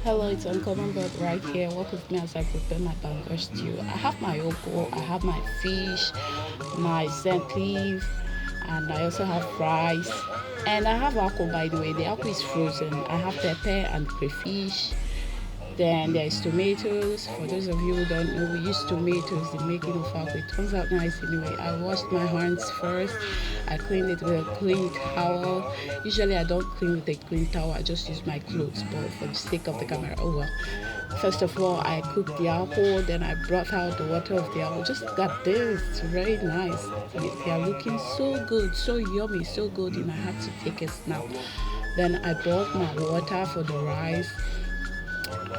Hello, it's Uncommon Bird right here. Walk with me as I prepare my Banga stew. I have my oko, I have my fish, my scent leaf, and I also have rice. And I have ako, by the way. The ako is frozen. I have pepper and crayfish. Then there's tomatoes. For those of you who don't know, we use tomatoes in making ofako. It turns out nice anyway. I washed my hands first. I cleaned it with a clean towel. Usually I don't clean with a clean towel. I just use my clothes, but for the sake of the camera, oh well. First of all, I cooked the apple. Then I brought out the water of the apple. Just got this. It's very nice. They are looking so good, so yummy, so good, and I had to take a snap. Then I brought my water for the rice.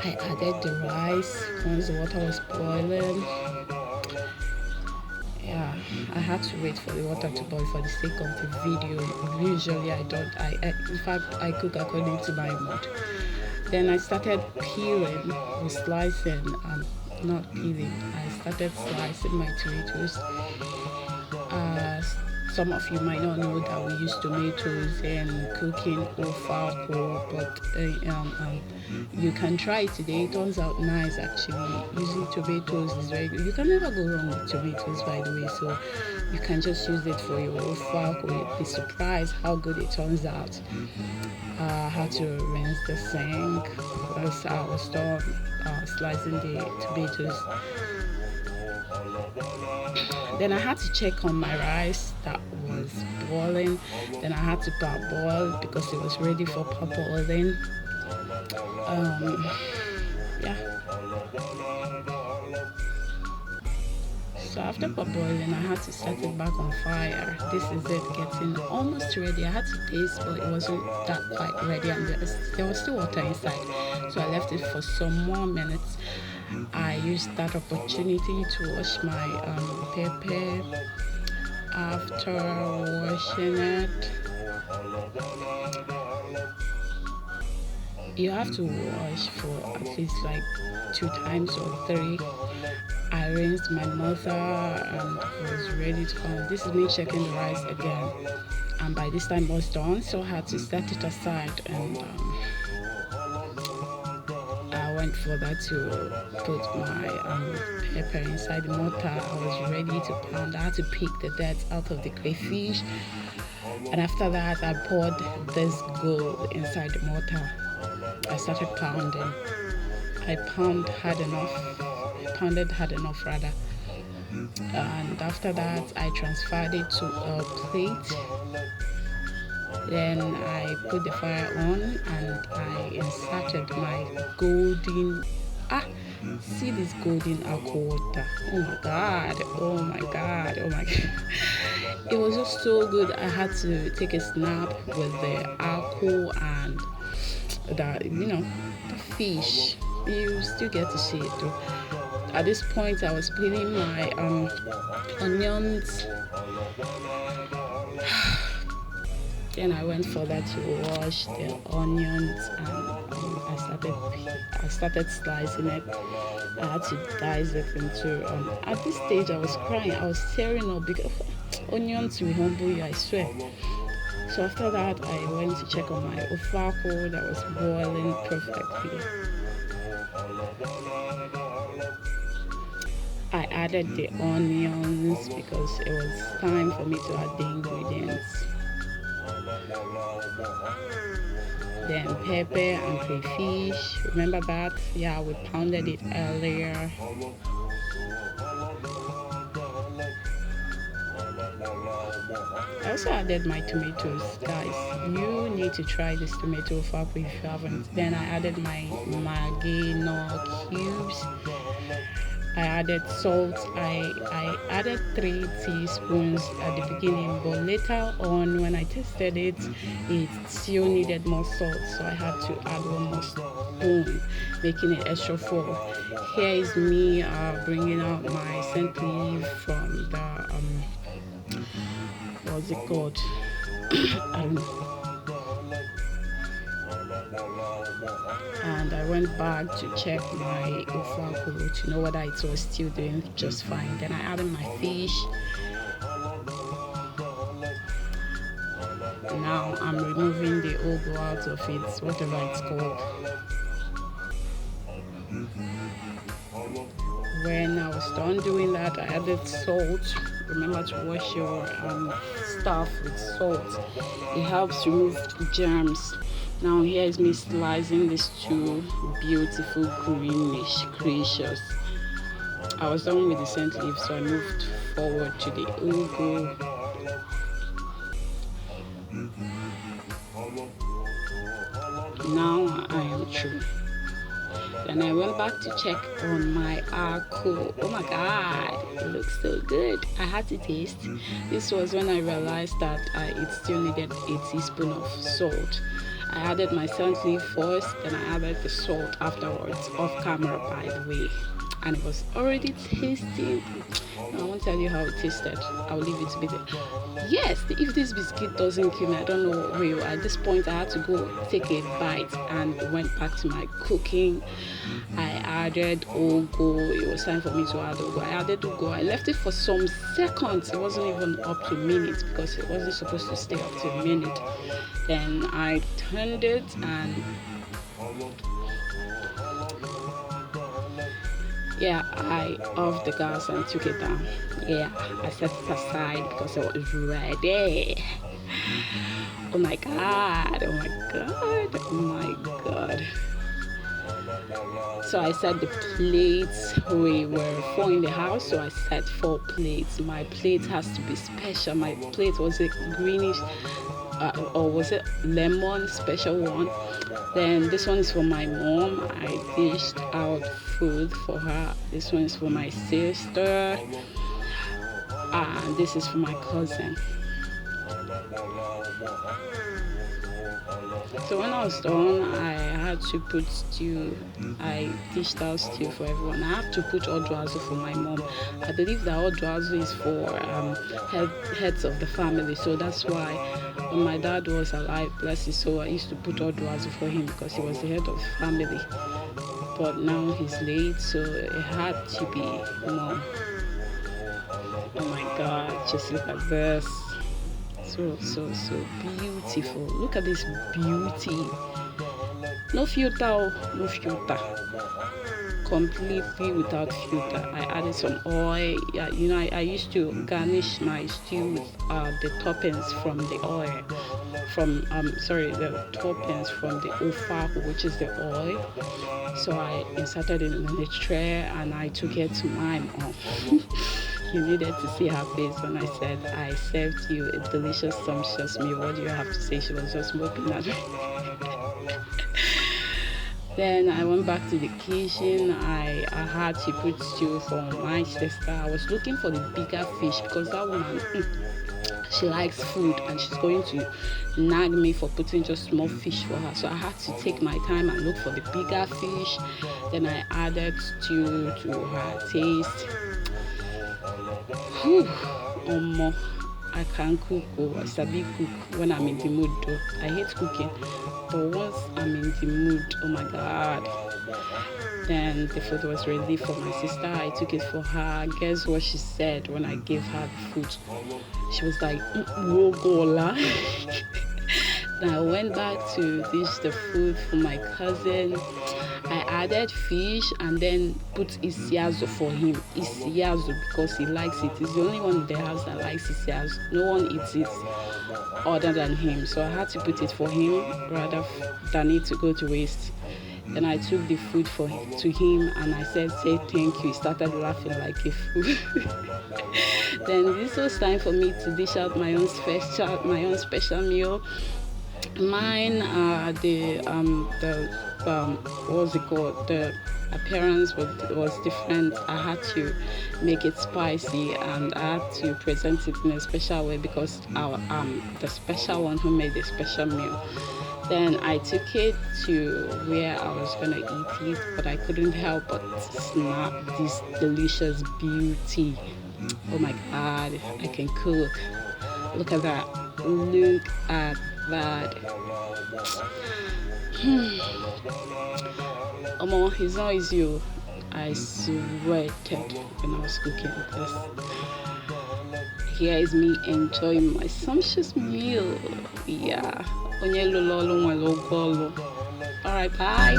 I added the rice once the water was boiling. Yeah, I had to wait for the water to boil for the sake of the video. Usually I don't. In fact, I cook according to my mood. Then I started peeling or slicing. Not peeling. I started slicing my tomatoes. Uh, some of you might not know that we use tomatoes in cooking ofako, but you can try it today. It turns out nice actually. Using tomatoes is very good. You can never go wrong with tomatoes, by the way. So you can just use it for your ofako. You'll be surprised how good it turns out. I had to rinse the sink because I was done slicing the tomatoes. Then I had to check on my rice that was boiling. Then I had to parboil because it was ready for parboiling. Yeah. So after parboiling, I had to set it back on fire. This is it getting almost ready. I had to taste, but it wasn't that quite ready, and there was still water inside. So I left it for some more minutes. I used that opportunity to wash my pepper. After washing it, you have to wash for at least like 2 times or three. I rinsed my mother and was ready to come. This is me checking the rice again, and by this time it was done, so I had to set it aside. And I went further to put my pepper inside the mortar. I was ready to pound. I had to pick the dirt out of the crayfish, and after that I poured this gold inside the mortar. I started pounding. I pounded hard enough rather. And after that I transferred it to a plate. Then I put the fire on and I inserted my golden see this golden aqua water. Oh my god, oh my god, oh my god. It was just so good. I had to take a snap with the aqua and the fish. You still get to see it too. At this point I was peeling my onions. Then I went further to wash the onions, and I started slicing it. I had to dice it into. At this stage, I was crying. I was tearing up because onions will humble you, I swear. So after that, I went to check on my ofako that was boiling perfectly. I added the onions because it was time for me to add the ingredients. Then pepper and crayfish. Remember that? Yeah, we pounded it earlier. I also added my tomatoes. Guys, you need to try this tomato faku if you haven't. Then I added my Maggi no cubes. I added salt. I added 3 teaspoons at the beginning, but later on when I tasted it, it still needed more salt, so I had to add 1 more spoon, making it extra 4. Here is me bringing out my scent leaf from the what's it called? I don't know. And I went back to check my ofako to know whether it was still doing just fine. Then I added my fish. Now I'm removing the ogo out of it, whatever it's called. when I was done doing that, I added salt. Remember to wash your stuff with salt. It helps remove germs. Now here is me slicing these two beautiful greenish creatures. I was done with the scent leaf, so I moved forward to the ugu. Now I am through. Then I went back to check on my ako. Oh my god, it looks so good. I had to taste. This was when I realized that it still needed a teaspoon of salt. I added my scent leaf first, then I added the salt afterwards, off camera by the way. And it was already tasting. I won't tell you how it tasted. I'll leave it to be there. Yes, if this biscuit doesn't kill me, I don't know where. At this point, I had to go take a bite and went back to my cooking. I added ugu. It was time for me to add ugu. I added ugu. I left it for some seconds. It wasn't even up to a minute because it wasn't supposed to stay up to a minute. Then I turned it and I off the gas and took it down. I set it aside because it was ready. Oh my god, oh my god, oh my god. So I set the plates. We were 4 in the house, so I set 4 plates. My plate has to be special. My plate was a greenish or was it lemon special one. Then this one is for my mom. I dished out food for her. This one is for my sister, and this is for my cousin. So when I was done, I had to put stew. I dished out stew for everyone. I have to put oduazu for my mom. I believe that oduazu is for heads of the family. So that's why when my dad was alive, bless his soul, I used to put oduazu for him because he was the head of the family. But now he's late, so it had to be mom. Oh my God, just look at this. So beautiful. Look at this beauty. No filter, no filter. Completely without filter. I added some oil. Yeah, you know, I used to garnish my stew with the toppings from the oil. The toppings from the ofa, which is the oil. So I inserted it in the tray and I took it to my mom. You needed to see her face when I said I served you a delicious, sumptuous meal. What do you have to say? She was just smoking at me. Then I went back to the kitchen. I had to put stew for my sister. I was looking for the bigger fish because that woman, she likes food and she's going to nag me for putting just small fish for her. So I had to take my time and look for the bigger fish. Then I added stew to her taste. I can cook or I sabi cook when I'm in the mood though. I hate cooking, but once I'm in the mood, oh my God. Then the food was ready for my sister. I took it for her. Guess what she said when I gave her the food? She was like, Wogola. Then I went back to dish the food for my cousin. I added fish and then put isiazo for him. Isiazo because he likes it. He's the only one in the house that likes isiazo. No one eats it other than him. So I had to put it for him rather than it to go to waste. Then I took the food to him and I said, say thank you. He started laughing like a fool. Then this was time for me to dish out my own special meal. Mine, what's it called? The appearance was different. I had to make it spicy and I had to present it in a special way because the special one who made the special meal. Then I took it to where I was gonna eat it, but I couldn't help but snap this delicious beauty. Oh my God, I can cook. Look at that. Look at that. It's not easy. I sweated when I was cooking this. Here is me enjoying my sumptuous meal. Yeah. Alright, bye.